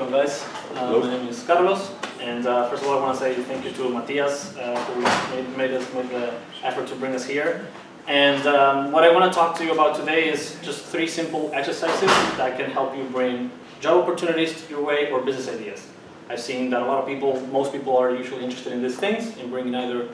Welcome, guys. My name is Carlos, and first of all, I want to say thank you to Matias, who made the effort to bring us here. And what I want to talk to you about today is just 3 simple exercises that can help you bring job opportunities to your way or business ideas. I've seen that a lot of people, most people are usually interested in these things, in bringing either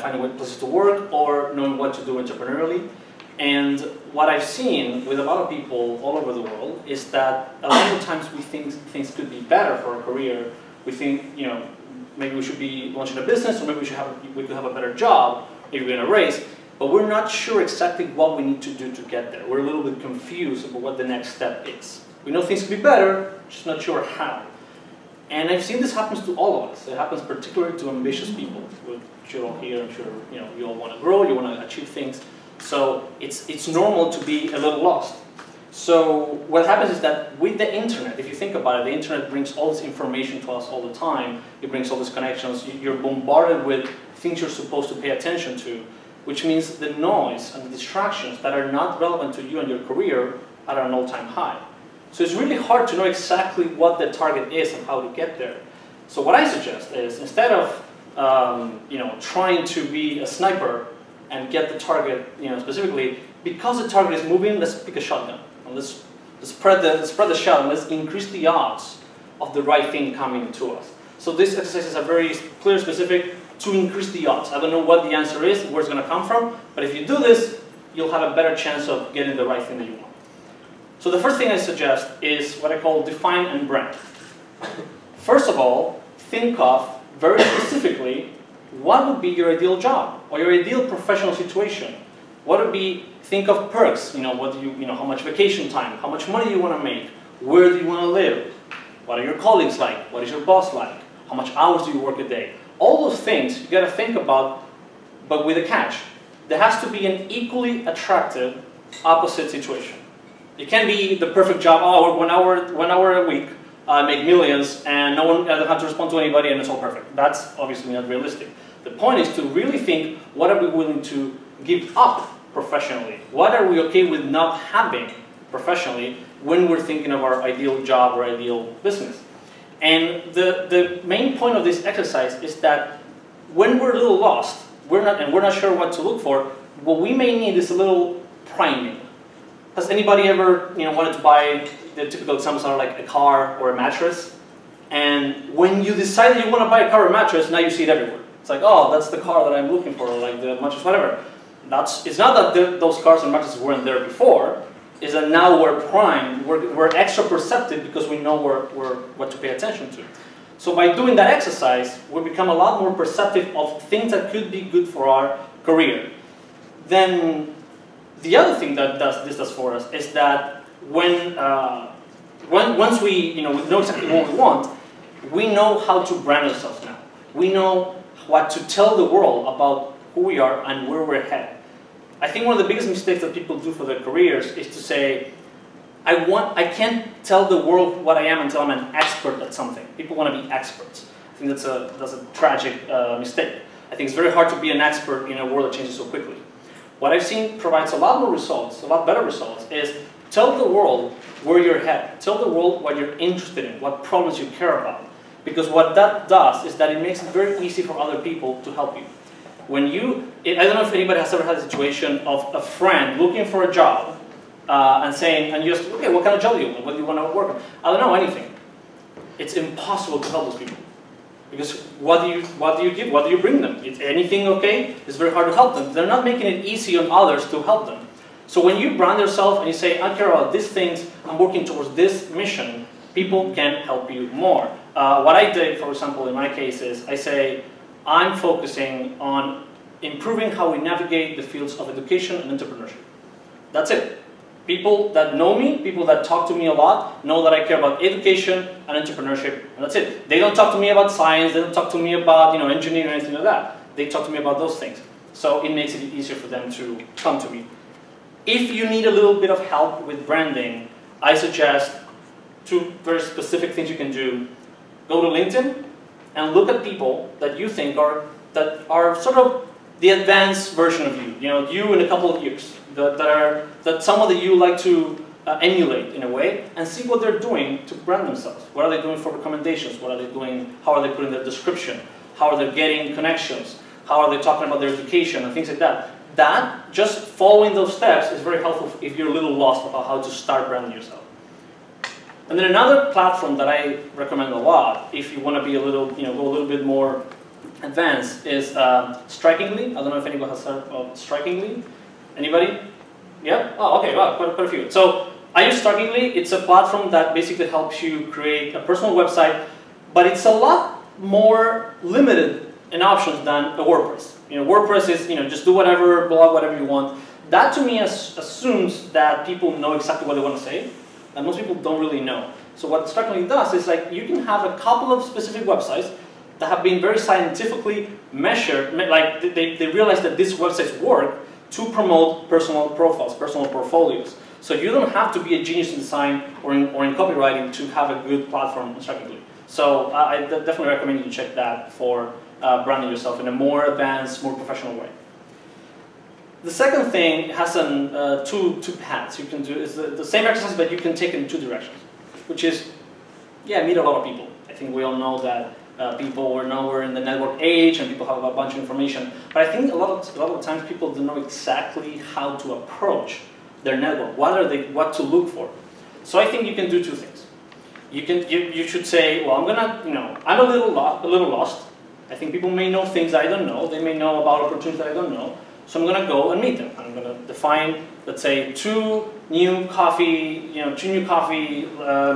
finding places to work or knowing what to do entrepreneurially. And what I've seen with a lot of people all over the world is that a lot of times we think things could be better for our career. We think, you know, maybe we should be launching a business, or maybe we could have a better job, maybe we're in a race, but we're not sure exactly what we need to do to get there. We're a little bit confused about what the next step is. We know things could be better, just not sure how. And I've seen this happens to all of us. It happens particularly to ambitious people, which you're all here. I'm sure you all want to grow, you want to achieve things. So it's normal to be a little lost. So what happens is that with the internet, if you think about it, the internet brings all this information to us all the time. It brings all these connections. You're bombarded with things you're supposed to pay attention to, which means the noise and the distractions that are not relevant to you and your career are at an all-time high. So it's really hard to know exactly what the target is and how to get there. So what I suggest is, instead of trying to be a sniper and get the target, specifically, because the target is moving, let's pick a shotgun. And let's spread the shot, and let's increase the odds of the right thing coming to us. So these exercises are very clear, specific, to increase the odds. I don't know what the answer is, where it's going to come from, but if you do this, you'll have a better chance of getting the right thing that you want. So the first thing I suggest is what I call define and brand. First of all, think of very specifically what would be your ideal job or your ideal professional situation. What would be, think of perks, how much vacation time, how much money you want to make, where do you want to live, what are your colleagues like, what is your boss like, how much hours do you work a day. All those things you got to think about, but with a catch. There has to be an equally attractive opposite situation. It can be the perfect job, oh, I work 1 hour a week, I make millions, and no one doesn't have to respond to anybody, and it's all perfect. That's obviously not realistic. The point is to really think, what are we willing to give up professionally? What are we okay with not having professionally when we're thinking of our ideal job or ideal business? And the main point of this exercise is that when we're a little lost, we're not sure what to look for, what we may need is a little priming. Has anybody ever wanted to buy, the typical examples are like a car or a mattress, and when you decide that you want to buy a car or a mattress, now you see it everywhere. It's like, oh, that's the car that I'm looking for, or like the mattress, whatever. It's not that those cars and mattresses weren't there before, is that now we're primed, we're extra perceptive because we know what to pay attention to. So by doing that exercise, we become a lot more perceptive of things that could be good for our career. Then the other thing that this does for us is that once we know exactly what we want, we know how to brand ourselves now. We know what to tell the world about who we are and where we're headed. I think one of the biggest mistakes that people do for their careers is to say, I can't tell the world what I am until I'm an expert at something. People want to be experts. I think that's a tragic mistake. I think it's very hard to be an expert in a world that changes so quickly. What I've seen provides a lot more results, a lot better results, is tell the world where you're headed. Tell the world what you're interested in, what problems you care about. Because what that does is that it makes it very easy for other people to help you. I don't know if anybody has ever had a situation of a friend looking for a job and saying, okay, what kind of job do you want? What do you want to work on? I don't know, anything. It's impossible to help those people. Because what do you give? What do you bring them? Is anything okay? It's very hard to help them. They're not making it easy on others to help them. So when you brand yourself and you say, I care about these things, I'm working towards this mission, people can help you more. What I did, for example, in my case is I say, I'm focusing on improving how we navigate the fields of education and entrepreneurship. That's it. People that know me, people that talk to me a lot, know that I care about education and entrepreneurship, and that's it. They don't talk to me about science, they don't talk to me about engineering or anything like that. They talk to me about those things. So it makes it easier for them to come to me. If you need a little bit of help with branding, I suggest 2 very specific things you can do. Go to LinkedIn and look at people that you think are sort of the advanced version of you. You in a couple of years. That someone that you like to emulate in a way and see what they're doing to brand themselves. What are they doing for recommendations? What are they doing? How are they putting their description? How are they getting connections? How are they talking about their education and things like that? That, just following those steps is very helpful if you're a little lost about how to start branding yourself. And then another platform that I recommend a lot, if you want to be a little, go a little bit more advanced, is Strikingly. I don't know if anyone has heard of Strikingly. Anybody? Yeah? Oh, okay, wow, quite a few. So I use Strikingly. It's a platform that basically helps you create a personal website, but it's a lot more limited in options than a WordPress. WordPress is, just do whatever, blog whatever you want. That to me assumes that people know exactly what they want to say, and most people don't really know. So what Strikingly does is like you can have a couple of specific websites that have been very scientifically measured, like they realize that these websites work to promote personal profiles, personal portfolios. So you don't have to be a genius in design or in copywriting to have a good platform on Strikingly. So I definitely recommend you check that for branding yourself in a more advanced, more professional way. The second thing has two paths you can do. It's the same exercise, but you can take it in two directions, which is, yeah, meet a lot of people. I think we all know that people we're in the network age and people have a bunch of information. But I think a lot of times people don't know exactly how to approach their network. What to look for. So I think you can do two things. You should say, well, I'm a little lost. I think people may know things I don't know. They may know about opportunities that I don't know. So I'm going to go and meet them. I'm going to define, let's say, two new coffee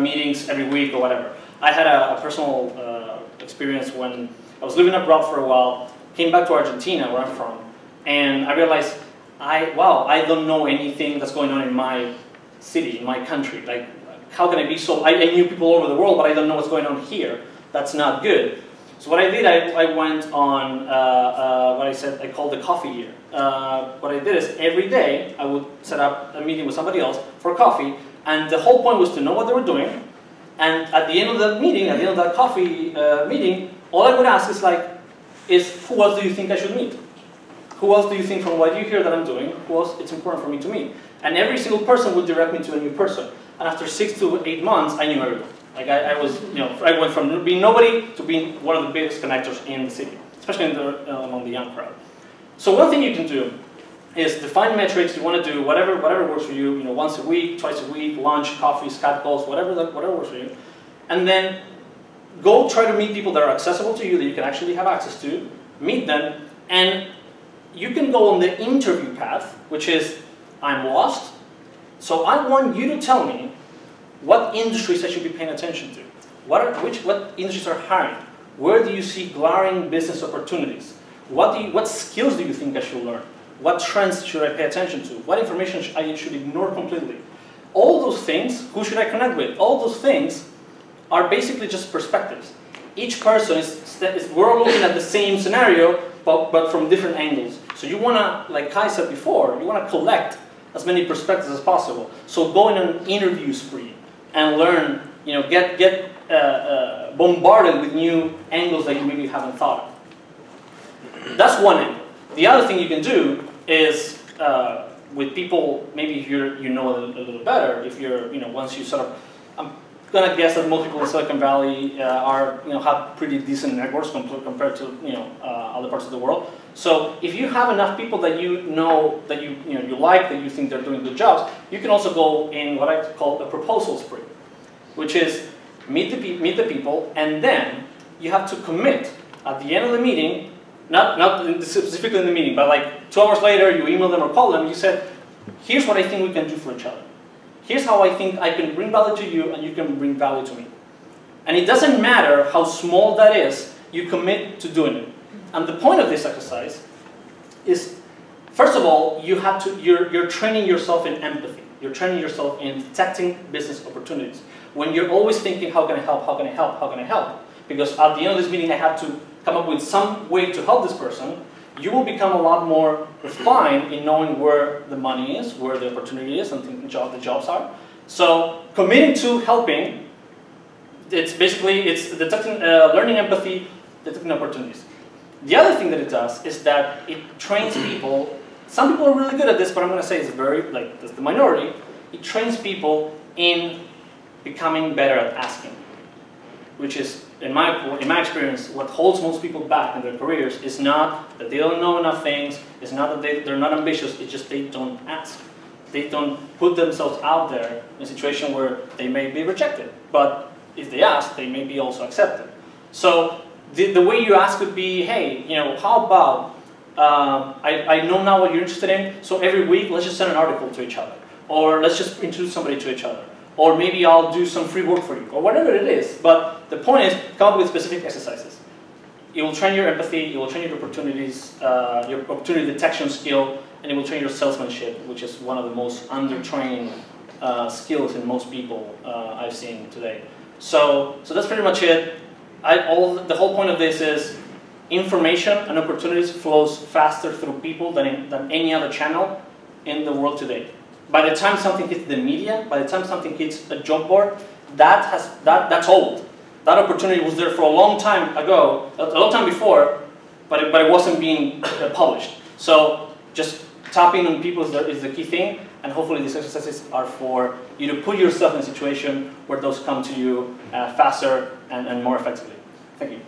meetings every week or whatever. I had a personal experience when I was living abroad for a while, came back to Argentina, where I'm from, and I realized, I don't know anything that's going on in my city, in my country. Like, how can I be so, I knew people all over the world, but I don't know what's going on here. That's not good. So what I did, I went on what I called the coffee year. What I did is every day I would set up a meeting with somebody else for coffee, and the whole point was to know what they were doing. And at the end of the meeting, at the end of that coffee meeting, all I would ask is who else do you think I should meet? Who else do you think from what you hear that I'm doing, who else it's important for me to meet? And every single person would direct me to a new person. And after 6 to 8 months, I knew everyone. Like I went from being nobody to being one of the biggest connectors in the city, especially among the young crowd. So one thing you can do is define metrics. You want to do whatever works for you. Once a week, twice a week, lunch, coffee, Skype calls, whatever works for you, and then go try to meet people that are accessible to you, that you can actually have access to. Meet them, and you can go on the interview path, which is I'm lost, so I want you to tell me what industries I should be paying attention to. What industries are hiring? Where do you see glaring business opportunities? What skills do you think I should learn? What trends should I pay attention to? What information I should ignore completely? All those things, who should I connect with? All those things are basically just perspectives. Each person we're all looking at the same scenario, but from different angles. So you want to, like Kai said before, you want to collect as many perspectives as possible. So go in an interview spree and learn, get bombarded with new angles that you maybe haven't thought of. That's one angle. The other thing you can do is with people, maybe if you know a little better, if you're, once you sort of, I'm gonna guess that most people in Silicon Valley have pretty decent networks compared to other parts of the world. So if you have enough people that you know that you like, that you think they're doing good jobs, you can also go in what I call a proposal spree, which is meet the people, and then you have to commit at the end of the meeting. Not specifically in the meeting, but like 2 hours later, you email them or call them, you said, here's what I think we can do for each other. Here's how I think I can bring value to you and you can bring value to me. And it doesn't matter how small that is, you commit to doing it. And the point of this exercise is, first of all, you're training yourself in empathy. You're training yourself in detecting business opportunities. When you're always thinking, how can I help, how can I help, how can I help? Because at the end of this meeting, I have to come up with some way to help this person, you will become a lot more refined in knowing where the money is, where the opportunity is, and the jobs are. So committing to helping, it's detecting, learning empathy, detecting opportunities. The other thing that it does is that it trains people. Some people are really good at this, but I'm going to say it's that's the minority. it trains people in becoming better at asking, which is, in my experience, what holds most people back in their careers is not that they don't know enough things, it's not that they're not ambitious, it's just they don't ask. They don't put themselves out there in a situation where they may be rejected. But if they ask, they may be also accepted. So the way you ask could be, hey, how about, I know now what you're interested in, so every week let's just send an article to each other. Or let's just introduce somebody to each other. Or maybe I'll do some free work for you, or whatever it is. But the point is, come up with specific exercises. It will train your empathy, it will train your opportunities, your opportunity detection skill, and it will train your salesmanship, which is one of the most under-trained skills in most people I've seen today. So that's pretty much it. The whole point of this is information and opportunities flows faster through people than any other channel in the world today. By the time something hits the media, by the time something hits a job board, that's old. That opportunity was there for a long time ago, a long time before, but it wasn't being published. So just tapping on people is the key thing, and hopefully these exercises are for you to put yourself in a situation where those come to you faster and more effectively. Thank you.